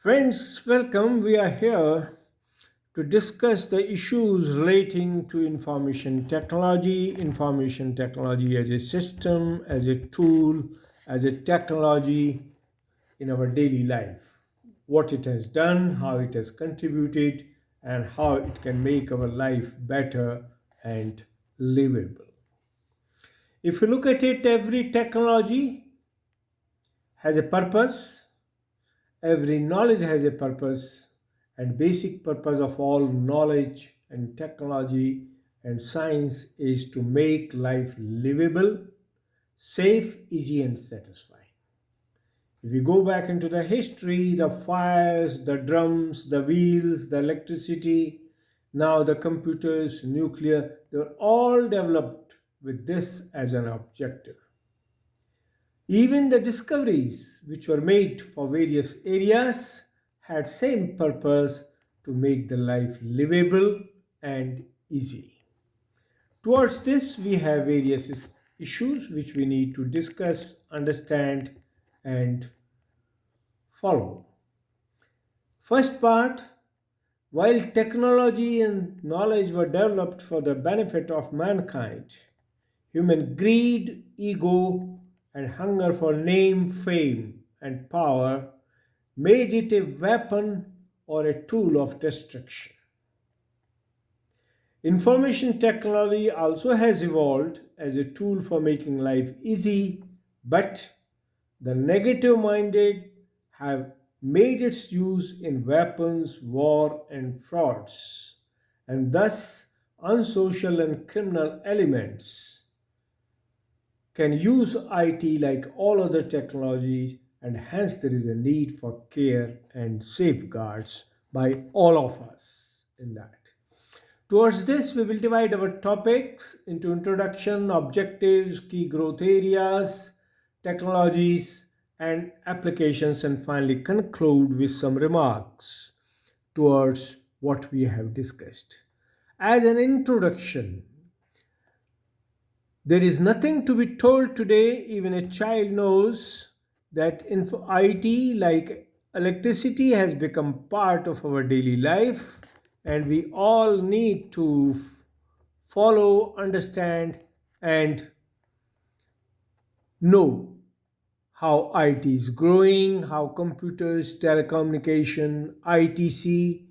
Friends, welcome. We are here to discuss the issues relating to information technology as a system, as a tool, as a technology in our daily life. What it has done, how it has contributed, and how it can make our life better and livable. If you look at it, every technology has a purpose. Every knowledge has a purpose, and basic purpose of all knowledge and technology and science is to make life livable, safe, easy, and satisfying. If we go back into the history, the fires, the drums, the wheels, the electricity, now the computers, nuclear, they were all developed with this as an objective. Even the discoveries which were made for various areas had same purpose to make the life livable and easy. Towards this, we have various issues which we need to discuss, understand, and follow. First part, while technology and knowledge were developed for the benefit of mankind, human greed, ego, and hunger for name, fame, and power made it a weapon or a tool of destruction. Information technology also has evolved as a tool for making life easy, but the negative minded have made its use in weapons, war, and frauds, and thus unsocial and criminal elements can use IT like all other technologies, and hence there is a need for care and safeguards by all of us in that. Towards this, we will divide our topics into introduction, objectives, key growth areas, technologies, and applications, and finally conclude with some remarks towards what we have discussed. As an introduction, there is nothing to be told today. Even a child knows that IT, like electricity, has become part of our daily life, and we all need to follow, understand, and know how IT is growing, how computers, telecommunication, ITC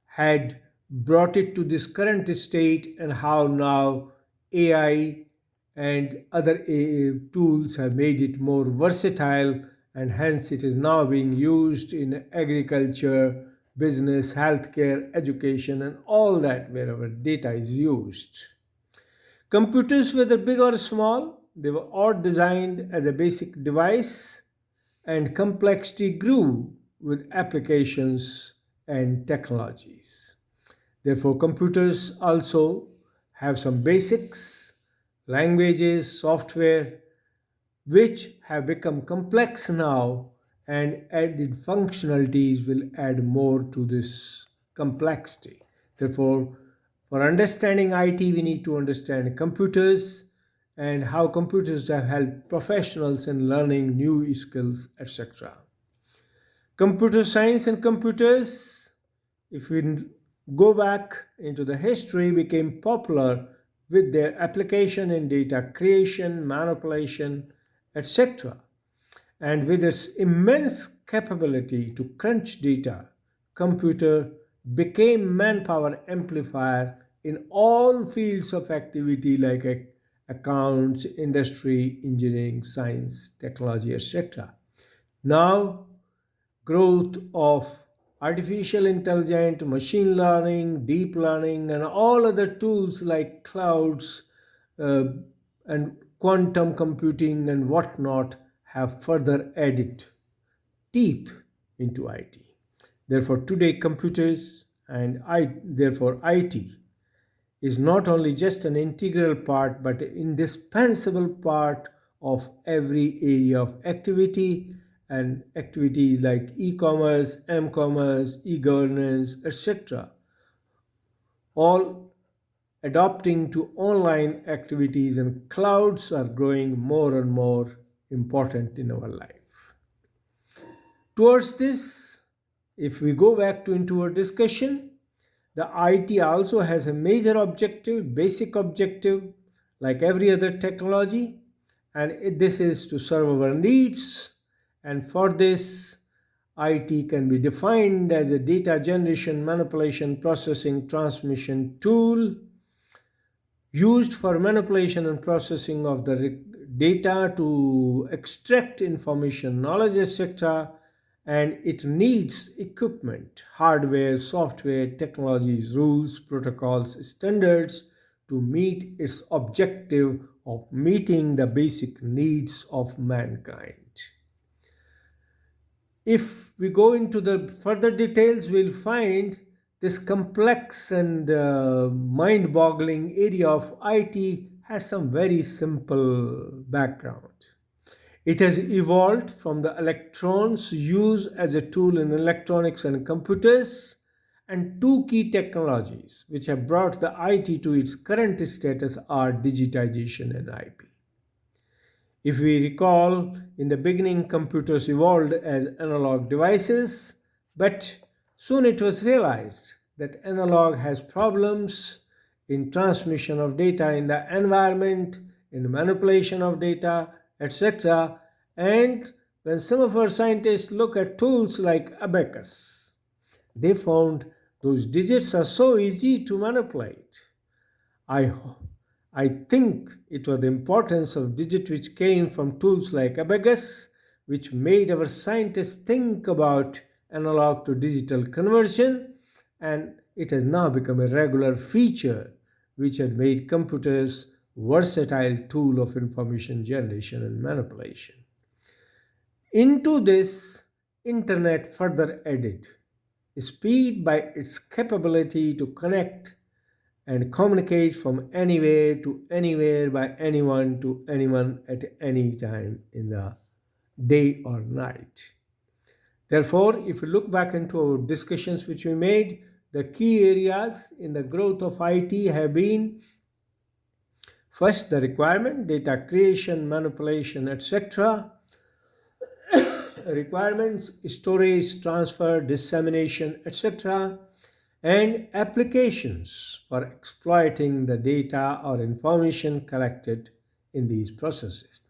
had brought it to this current state, and how now AI and other tools have made it more versatile, and hence it is now being used in agriculture, business, healthcare, education, and all that wherever data is used. Computers, whether big or small, they were all designed as a basic device, and complexity grew with applications and technologies. Therefore, computers also have some basics, languages, software, which have become complex now, and added functionalities will add more to this complexity. Therefore, for understanding IT, we need to understand computers and how computers have helped professionals in learning new skills, etc. Computer science and computers, if we go back into the history, became popular with their application in data creation, manipulation, etc. And with its immense capability to crunch data, computer became manpower amplifier in all fields of activity like accounts, industry, engineering, science, technology, etc. Now, growth of artificial intelligence, machine learning, deep learning, and all other tools like clouds uh, and quantum computing and whatnot have further added teeth into IT. Therefore, today computers and therefore IT is not only just an integral part but an indispensable part of every area of activity, and activities like e-commerce, m-commerce, e-governance, etc., all adopting to online activities, and clouds are growing more and more important in our life. Towards this, if we go back to into our discussion, the IT also has a major objective, basic objective, like every other technology, and this is to serve our needs. And for this, IT can be defined as a data generation, manipulation, processing, transmission tool used for manipulation and processing of the data to extract information, knowledge, etc. And it needs equipment, hardware, software, technologies, rules, protocols, standards to meet its objective of meeting the basic needs of mankind. If we go into the further details, we'll find this complex and mind boggling area of IT has some very simple background. It has evolved from the electrons used as a tool in electronics and computers, and two key technologies which have brought the IT to its current status are digitization and IP. If we recall, in the beginning, computers evolved as analog devices, but soon it was realized that analog has problems in transmission of data in the environment, in manipulation of data, etc. And when some of our scientists look at tools like abacus, they found those digits are so easy to manipulate. I, I think it was the importance of digit which came from tools like abacus, which made our scientists think about analog to digital conversion, and it has now become a regular feature which had made computers versatile tool of information generation and manipulation. Into this, internet further added speed by its capability to connect and communicate from anywhere to anywhere by anyone to anyone at any time in the day or night. Therefore, if we look back into our discussions which we made, the key areas in the growth of IT have been first the requirement, data creation, manipulation, etc. Requirements, storage, transfer, dissemination, etc. And applications for exploiting the data or information collected in these processes.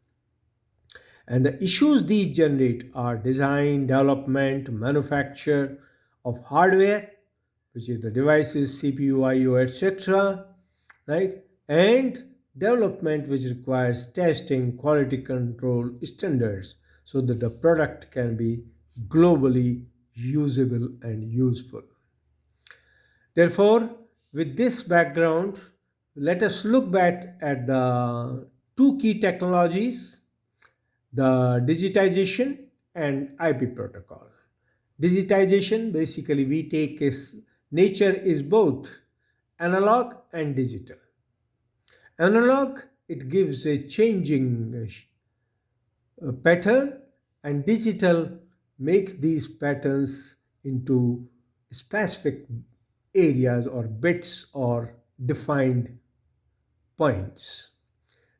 And the issues these generate are design, development, manufacture of hardware, which is the devices, CPU, IO, etc., right? And development which requires testing, quality control standards so that the product can be globally usable and useful. Therefore, with this background, let us look back at the two key technologies, the digitization and IP protocol. Digitization, basically we take is nature is both analog and digital. Analog, it gives a changing pattern, and digital makes these patterns into specific areas or bits or defined points.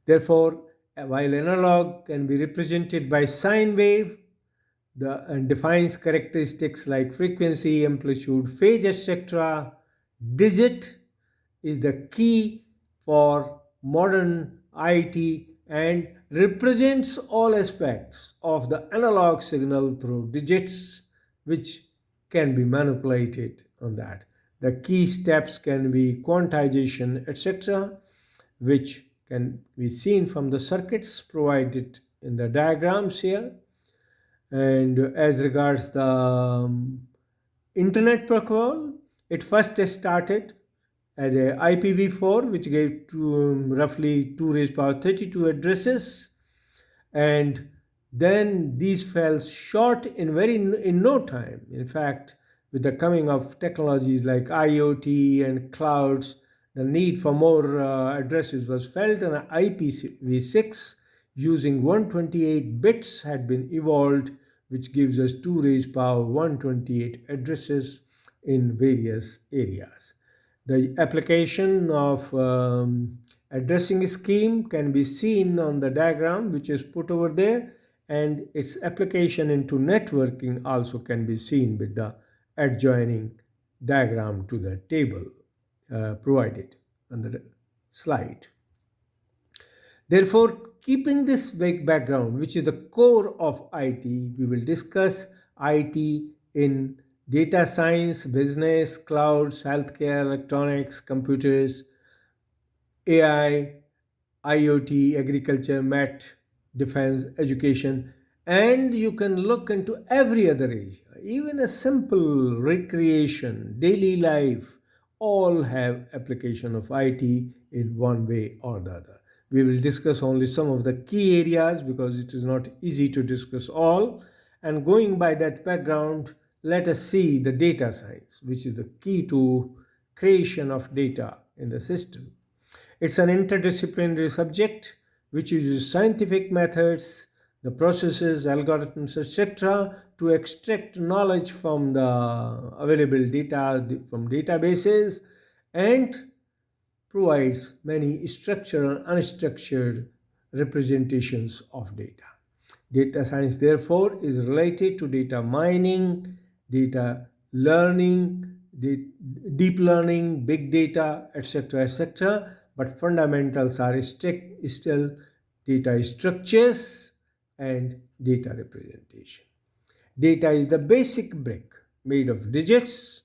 Therefore, while analog can be represented by sine wave, and defines characteristics like frequency, amplitude, phase, etc., digit is the key for modern IT and represents all aspects of the analog signal through digits, which can be manipulated on that. The key steps can be quantization, etc., which can be seen from the circuits provided in the diagrams here. And as regards the internet protocol, it first started as a IPv4, which gave roughly 2 raised power 32 addresses, and then these fell short in no time. In fact, with the coming of technologies like IoT and clouds, the need for more addresses was felt, and IPv6 using 128 bits had been evolved, which gives us 2 raised power 128 addresses in various areas. The application of addressing scheme can be seen on the diagram which is put over there, and its application into networking also can be seen with the adjoining diagram to the table provided on the slide. Therefore, keeping this big background, which is the core of IT, we will discuss IT in data science, business, clouds, healthcare, electronics, computers, AI, IoT, agriculture, math, defense, education, and you can look into every other area. Even a simple recreation, daily life, all have application of IT in one way or the other. We will discuss only some of the key areas because it is not easy to discuss all. And going by that background, let us see the data science, which is the key to creation of data in the system. It's an interdisciplinary subject which uses scientific methods, the processes, algorithms, etc., to extract knowledge from the available data from databases and provides many structured and unstructured representations of data. Data science, therefore, is related to data mining, data learning, deep learning, big data, etc., etc. But fundamentals are still data structures and data representation. Data is the basic brick made of digits,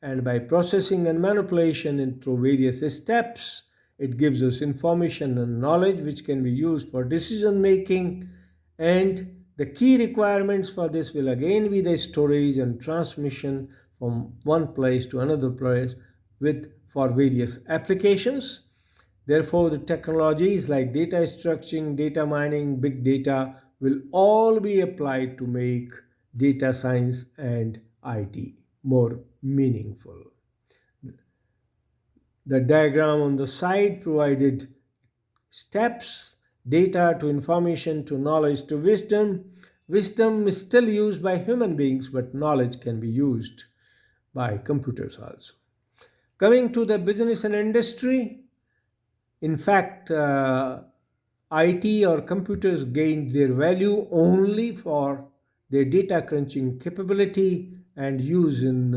and by processing and manipulation through various steps, it gives us information and knowledge which can be used for decision making. And the key requirements for this will again be the storage and transmission from one place to another place with for various applications. Therefore, the technologies like data structuring, data mining, big data will all be applied to make data science and IT more meaningful. The diagram on the side provided steps, data to information to knowledge to wisdom. Wisdom is still used by human beings, but knowledge can be used by computers also. Coming to the business and industry, in fact, IT or computers gained their value only for their data crunching capability and use in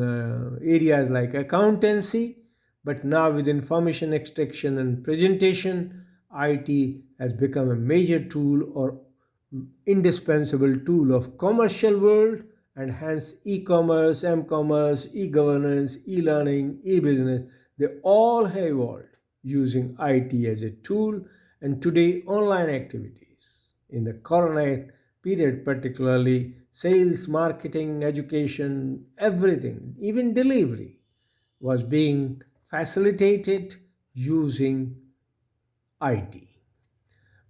areas like accountancy. But now, with information extraction and presentation, IT has become a major tool or indispensable tool of commercial world, and hence e-commerce, m-commerce, e-governance, e-learning, e-business, they all have evolved using IT as a tool. And today online activities in the corona period, particularly sales, marketing, education, everything, even delivery was being facilitated using IT.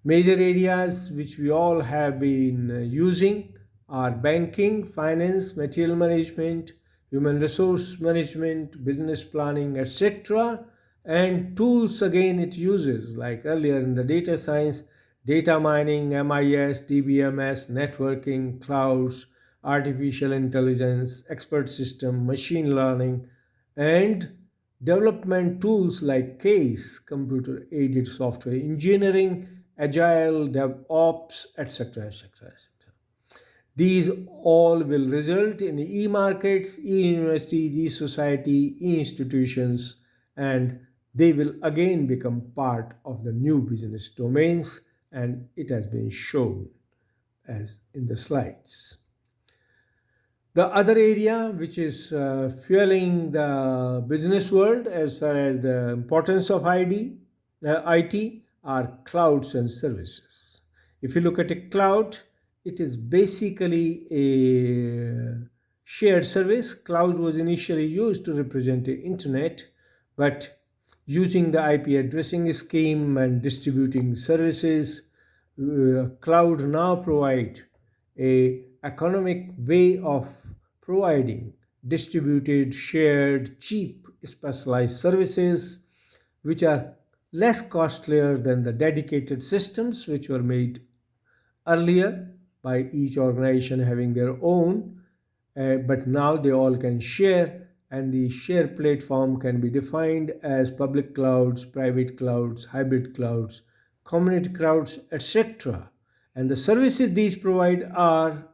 Major areas which we all have been using are banking, finance, material management, human resource management, business planning, etc. And tools again it uses like earlier in the data science, data mining, MIS, DBMS, networking, clouds, artificial intelligence, expert system, machine learning, and development tools like CASE, computer aided software engineering, agile, DevOps, etc., etc., etc. These all will result in e-markets, e-universities, e-society, e-institutions, and they will again become part of the new business domains, and it has been shown as in the slides. The other area which is fueling the business world as far as the importance of IT are clouds and services. If you look at a cloud, it is basically a shared service. Cloud was initially used to represent the internet, but using the IP addressing scheme and distributing services, cloud now provide a economic way of providing distributed, shared, cheap, specialized services which are less costlier than the dedicated systems which were made earlier by each organization having their own, but now they all can share, and the share platform can be defined as public clouds, private clouds, hybrid clouds, community clouds, etc. And the services these provide are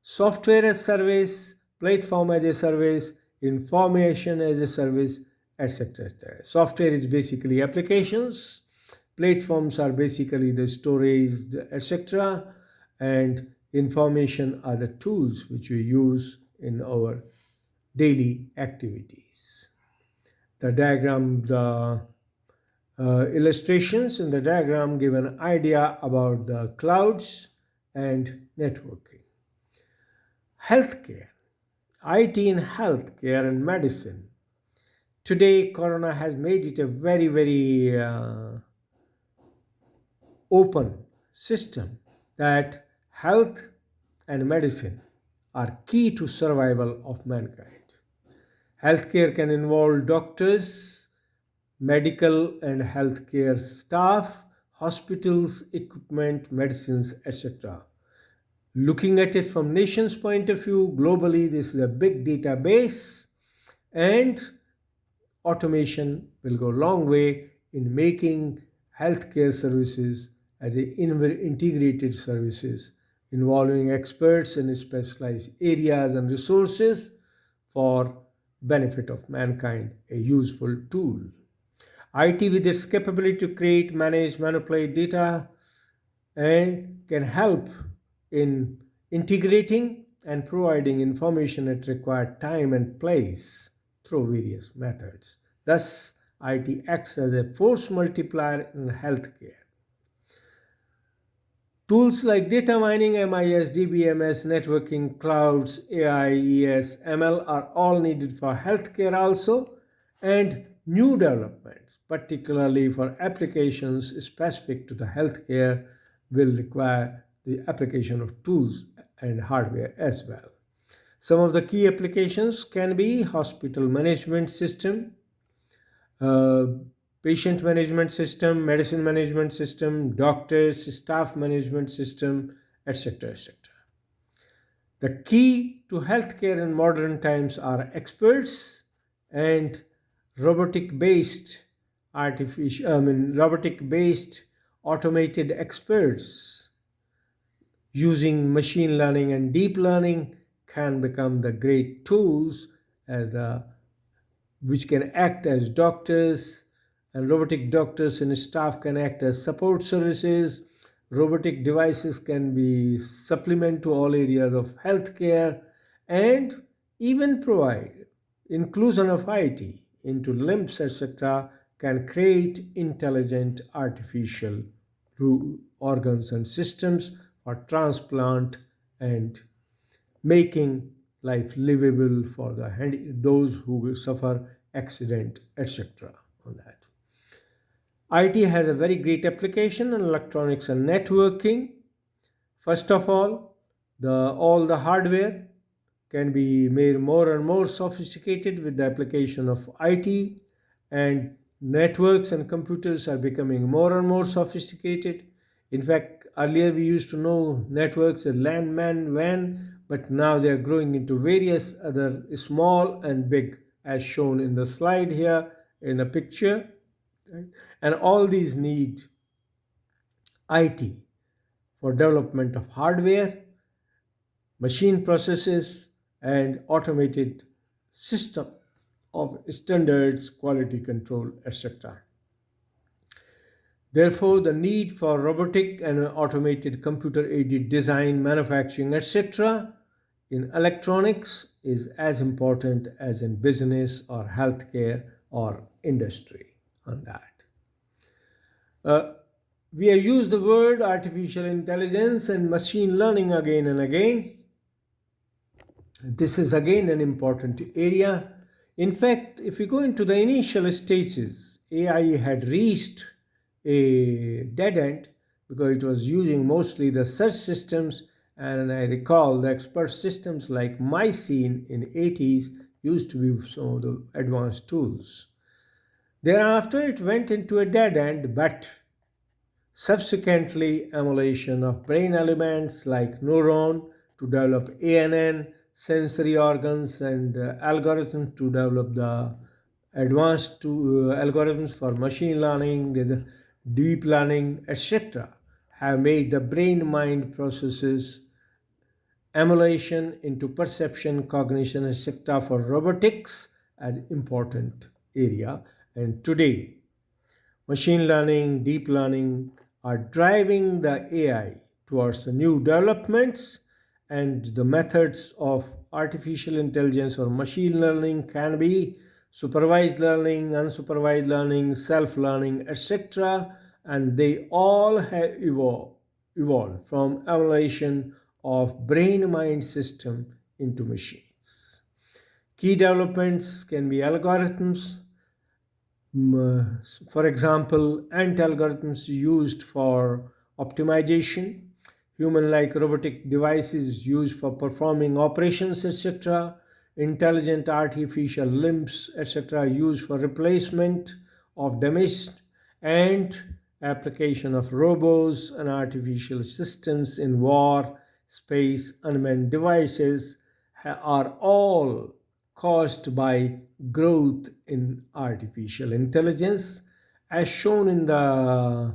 software as service, platform as a service, information as a service, etc. Software is basically applications, platforms are basically the storage, etc. And information are the tools which we use in our daily activities. The diagram, the illustrations in the diagram give an idea about the clouds and networking. Healthcare, IT in healthcare and medicine. Today, Corona has made it a very, very open system that health and medicine are key to survival of mankind. Healthcare can involve doctors, medical and healthcare staff, hospitals, equipment, medicines, etc. Looking at it from nation's point of view, globally, this is a big database, and automation will go a long way in making healthcare services as integrated services involving experts in specialized areas and resources for benefit of mankind, a useful tool. IT with its capability to create, manage, manipulate data and can help in integrating and providing information at required time and place through various methods. Thus, IT acts as a force multiplier in healthcare. Tools like data mining, MIS, DBMS, networking, clouds, AI, ES, ML are all needed for healthcare also, and new developments, particularly for applications specific to the healthcare, will require the application of tools and hardware as well. Some of the key applications can be hospital management system, uh, patient management system, medicine management system, doctors, staff management system, etc. etc. The key to healthcare in modern times are experts and robotic based automated experts using machine learning and deep learning can become the great tools as a which can act as doctors, and robotic doctors and staff can act as support services. Robotic devices can be supplement to all areas of healthcare and even provide inclusion of IT into limbs, etc., can create intelligent artificial organs and systems for transplant and making life livable for those who will suffer accident, etc. on that. IT has a very great application in electronics and networking. First of all the hardware can be made more and more sophisticated with the application of IT, and networks and computers are becoming more and more sophisticated. In fact, earlier we used to know networks as LAN, MAN, WAN, but now they are growing into various other small and big, as shown in the slide here in the picture. And all these need IT for development of hardware, machine processes, and automated system of standards, quality control, etc. Therefore, the need for robotic and automated computer-aided design, manufacturing, etc. in electronics is as important as in business or healthcare or industry on that. We have used the word artificial intelligence and machine learning again and again. This is again an important area. In fact, if we go into the initial stages, AI had reached a dead end because it was using mostly the search systems, and I recall the expert systems like Mycene in 80s used to be some of the advanced tools. Thereafter, it went into a dead end, but subsequently, emulation of brain elements like neuron to develop ANN, sensory organs, and algorithms to develop the advanced algorithms for machine learning, deep learning, etc., have made the brain mind processes emulation into perception, cognition, etc. for robotics as important area. And today, machine learning, deep learning are driving the AI towards the new developments, and the methods of artificial intelligence or machine learning can be supervised learning, unsupervised learning, self learning, etc. And they all have evolved from emulation of brain mind system into machines. Key developments can be algorithms, for example, ant algorithms used for optimization, human like robotic devices used for performing operations, etc., intelligent artificial limbs, etc., used for replacement of damaged, and application of robots and artificial systems in war, space, unmanned devices are all caused by growth in artificial intelligence. As shown in the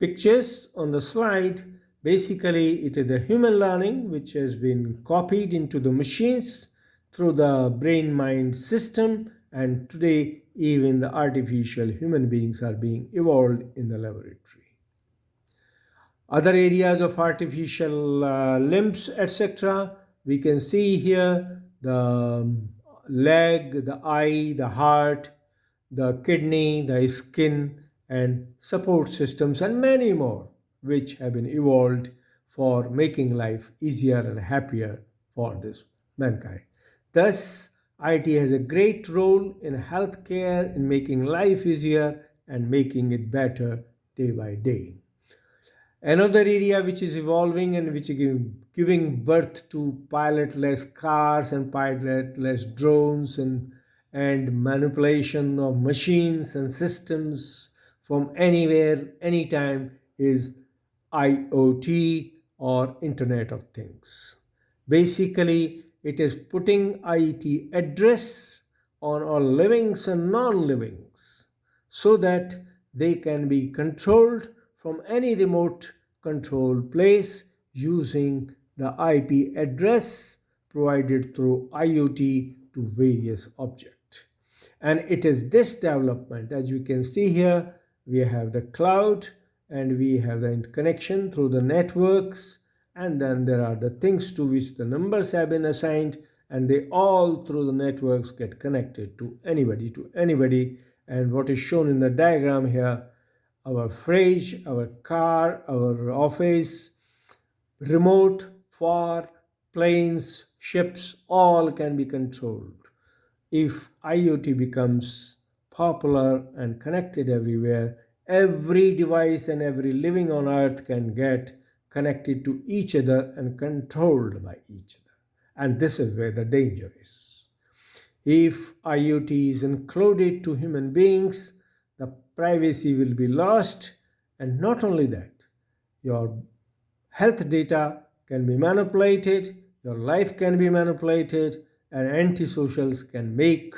pictures on the slide, basically it is the human learning which has been copied into the machines through the brain mind system, and today even the artificial human beings are being evolved in the laboratory. Other areas of artificial limbs, etc., we can see here the leg, the eye, the heart, the kidney, the skin, and support systems, and many more, which have been evolved for making life easier and happier for this mankind. Thus, IT has a great role in healthcare, in making life easier and making it better day by day. Another area which is evolving and which is giving birth to pilotless cars and pilotless drones and manipulation of machines and systems from anywhere, anytime is IoT or Internet of Things. Basically, it is putting IT address on all livings and non-livings so that they can be controlled from any remote control place using the IP address provided through IoT to various objects. And it is this development, as you can see here, we have the cloud and we have the connection through the networks, and then there are the things to which the numbers have been assigned, and they all through the networks get connected to anybody. And what is shown in the diagram here, our fridge, our car, our office, remote, far, planes, ships, all can be controlled. If IoT becomes popular and connected everywhere, every device and every living on earth can get connected to each other and controlled by each other. And this is where the danger is. If IoT is included to human beings, the privacy will be lost, and not only that, your health data can be manipulated, your life can be manipulated, and antisocials can make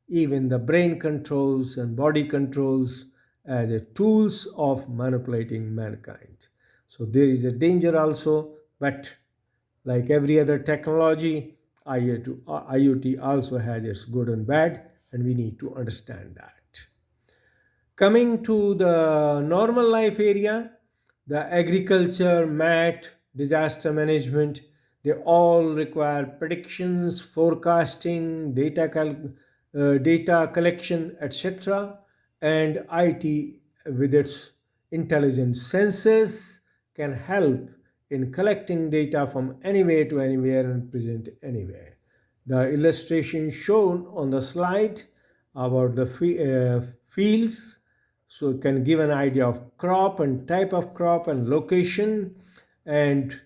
even the brain controls and body controls as a tools of manipulating mankind. So there is a danger also, but like every other technology, IoT also has its good and bad, and we need to understand that. Coming to the normal life area, the agriculture, math, disaster management, they all require predictions, forecasting, data collection, etc. And IT, with its intelligent sensors, can help in collecting data from anywhere to anywhere and present anywhere. The illustration shown on the slide about the fields, so it can give an idea of crop and type of crop and location, and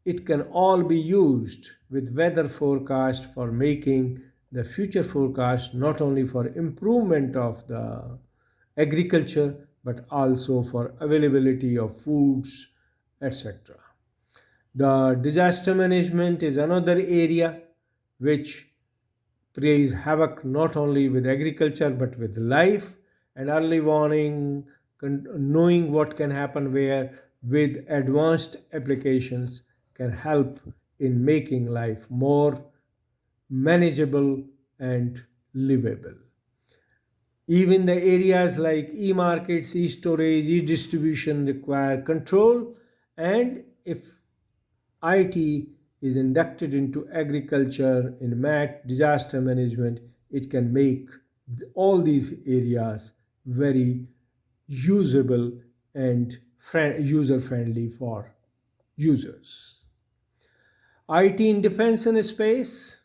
it can all be used with weather forecast for making the future forecast, not only for improvement of the agriculture but also for availability of foods, etc. The disaster management is another area which plays havoc not only with agriculture but with life, and early warning, knowing what can happen where with advanced applications can help in making life more manageable and livable. Even the areas like e-markets, e-storage, e-distribution require control, and if IT is inducted into agriculture, in MAT, disaster management, it can make all these areas very usable and user friendly for users. IT in defense and space,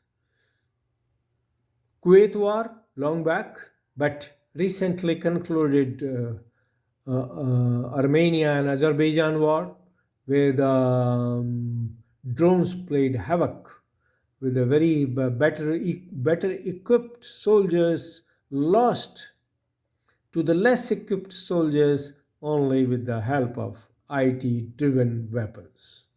Kuwait War, long back, but recently concluded Armenia and Azerbaijan war, where the drones played havoc with a very better equipped soldiers lost to the less equipped soldiers only with the help of IT driven weapons.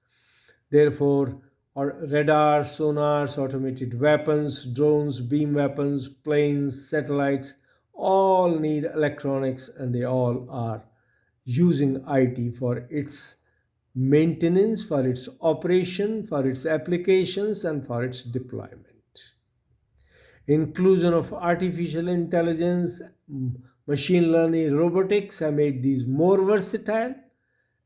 Therefore, radar, sonars, automated weapons, drones, beam weapons, planes, satellites all need electronics, and they all are using IT for its maintenance, for its operation, for its applications, and for its deployment. Inclusion of artificial intelligence, machine learning, robotics have made these more versatile,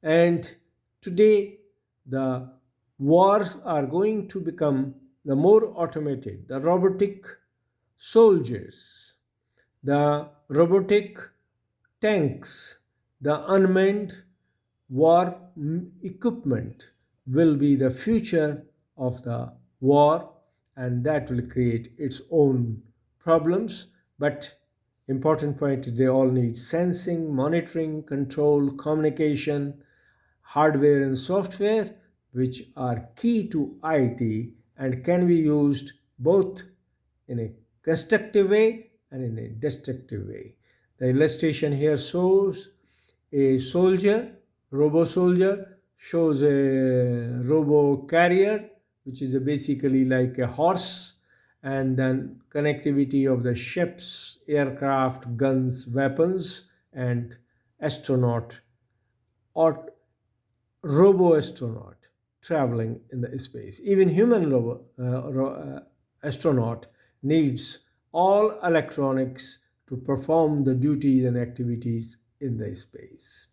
and today the wars are going to become the more automated. The robotic soldiers, the robotic tanks, the unmanned war equipment will be the future of the war, and that will create its own problems. But important point, they all need sensing, monitoring, control, communication, hardware and software, which are key to IT and can be used both in a constructive way and in a destructive way. The illustration here shows a soldier, robo soldier, shows a robo carrier, which is basically like a horse, and then connectivity of the ships, aircraft, guns, weapons, and astronaut or robo astronaut traveling in the space. Even human astronaut needs all electronics to perform the duties and activities in the space.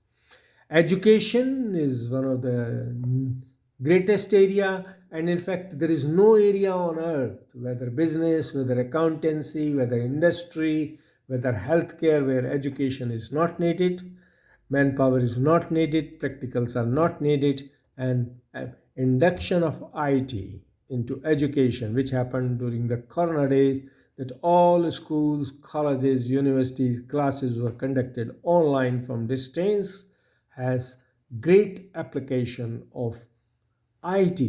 Education is one of the greatest area, and in fact there is no area on earth, whether business, whether accountancy, whether industry, whether healthcare, where education is not needed, manpower is not needed, practicals are not needed, and induction of IT into education, which happened during the corona days, that all schools, colleges, universities, classes were conducted online from distance, has great application of IT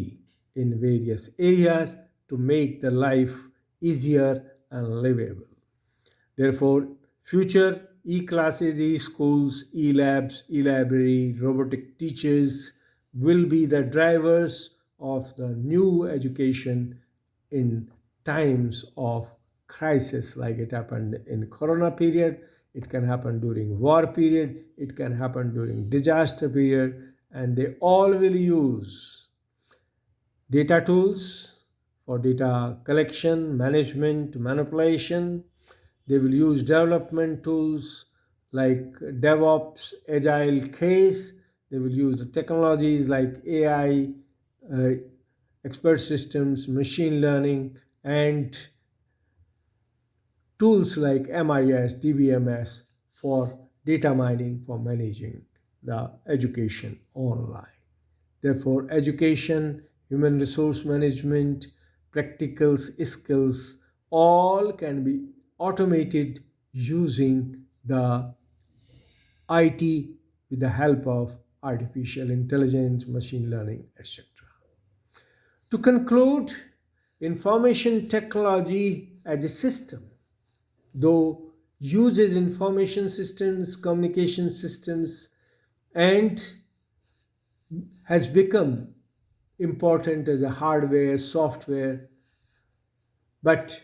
in various areas to make the life easier and livable. Therefore, future e-classes, e-schools, e-labs, e-library, robotic teachers will be the drivers of the new education in times of crisis, like it happened in corona period. It can happen during war period, it can happen during disaster period, and they all will use data tools for data collection, management, manipulation. They will use development tools like DevOps, Agile case. They will use the technologies like AI, uh, expert systems, machine learning, and tools like MIS, DBMS for data mining for managing the education online. Therefore, education, human resource management, practical skills, all can be automated using the IT with the help of artificial intelligence, machine learning, etc. To conclude, information technology as a system, though uses information systems, communication systems, and has become important as a hardware, software, but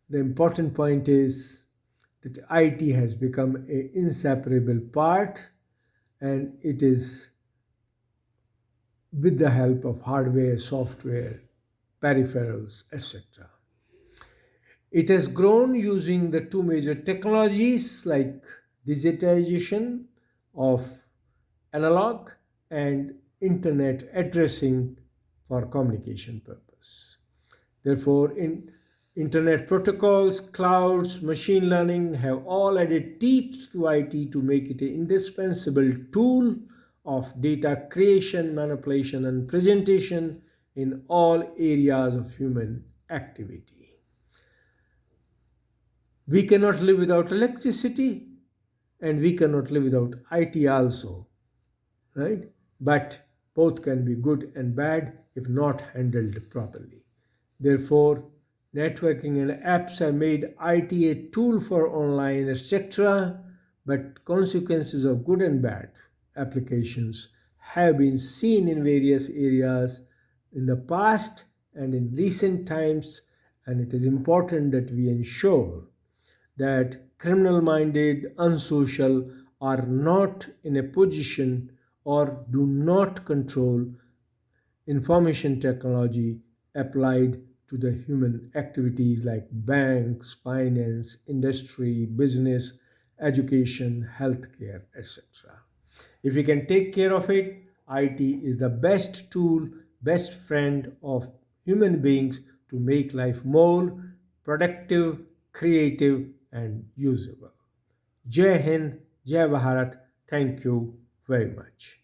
the important point is that IT has become an inseparable part, and it is with the help of hardware, software, peripherals, etc. It has grown using the two major technologies like digitization of analog and internet addressing for communication purpose. Therefore, in internet protocols, clouds, machine learning have all added teeth to IT to make it an indispensable tool of data creation, manipulation, and presentation in all areas of human activity. We cannot live without electricity, and we cannot live without IT also, right? But both can be good and bad if not handled properly. Therefore, networking and apps have made IT a tool for online, etc., but consequences of good and bad applications have been seen in various areas in the past and in recent times, and it is important that we ensure that criminal minded, unsocial are not in a position or do not control information technology applied to the human activities like banks, finance, industry, business, education, healthcare, etc. If we can take care of it, IT is the best tool, best friend of human beings to make life more productive, creative, and usable. Jai Hind, Jai Bharat. Thank you very much.